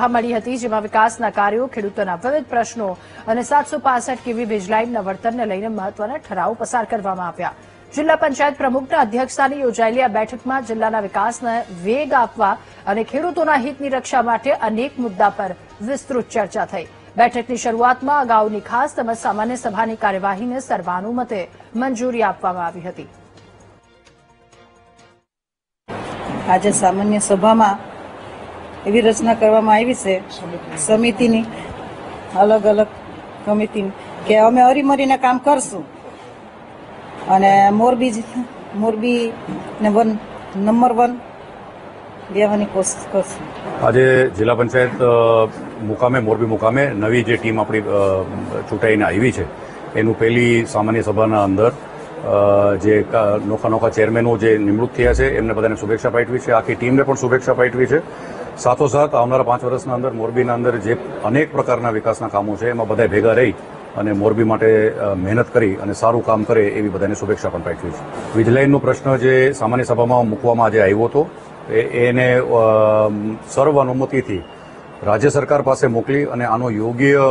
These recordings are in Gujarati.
સભા મળી હતી, જેમાં વિકાસના કાર્યો, ખેડૂતોના વિવિધ પ્રશ્નો અને 765 કેવી વીજ લાઇનના વળતરને લઈને મહત્વના ઠરાવો પસાર કરવામાં આવ્યા. જિલ્લા પંચાયત પ્રમુખના અધ્યક્ષસ્થાને યોજાયેલી આ બેઠકમાં જિલ્લાના વિકાસને વેગ આપવા અને ખેડૂતોના હિતની રક્ષા માટે અનેક મુદ્દા પર વિસ્તૃત ચર્ચા થઈ. બેઠકની શરૂઆતમાં અગાઉની ખાસ તેમજ સામાન્ય સભાની કાર્યવાહીને સર્વાનુમતે મંજૂરી આપવામાં આવી હતી. આજે સામાન્ય સભામાં એવી રચના કરવામાં આવી છે સમિતિની, અલગ અલગ કમિટીની, કે અમે હરીમરીને કામ કરશું અને મોરબી ને નંબર 1 લેવાની કોશિશ કરશું. આજે જિલ્લા પંચાયત મુકામે, મોરબી મુકામે નવી જે ટીમ આપણી ચૂંટાઈને આવી છે એનું પહેલી સામાન્ય સભાના અંદર જે નોખા ચેરમેનો જે નિમણૂક થયા છે એમને બધાને શુભેચ્છા પાઠવી છે. આખી ટીમને પણ શુભેચ્છા પાઠવી છે. સાથોસાથ આવનારા 5 વર્ષના અંદર મોરબીના અંદર જે અનેક પ્રકારના વિકાસના કામો છે એમાં બધા ભેગા રહી અને મોરબી માટે મહેનત કરી અને સારું કામ કરે એવી બધાને શુભેચ્છા પણ પાઠવી છે. વીજ લાઇનનો પ્રશ્ન જે સામાન્ય સભામાં મૂકવામાં આજે આવ્યો હતો એને સર્વાનુમતિથી રાજ્ય સરકાર પાસે મોકલી અને આનો યોગ્ય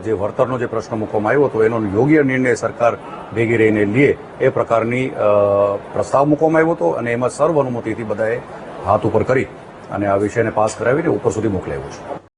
જે વળતરનો જે પ્રશ્ન મૂકવામાં આવ્યો હતો એનો યોગ્ય નિર્ણય સરકાર ભેગી રહીને લે એ પ્રકારની પ્રસ્તાવ મૂકવામાં આવ્યો હતો અને એમાં સર્વાનુમતિથી બધાએ હાથ ઉપર કરી અને આ વિષયને પાસ કરાવીને ઉપર સુધી મોકલાવ્યો છે.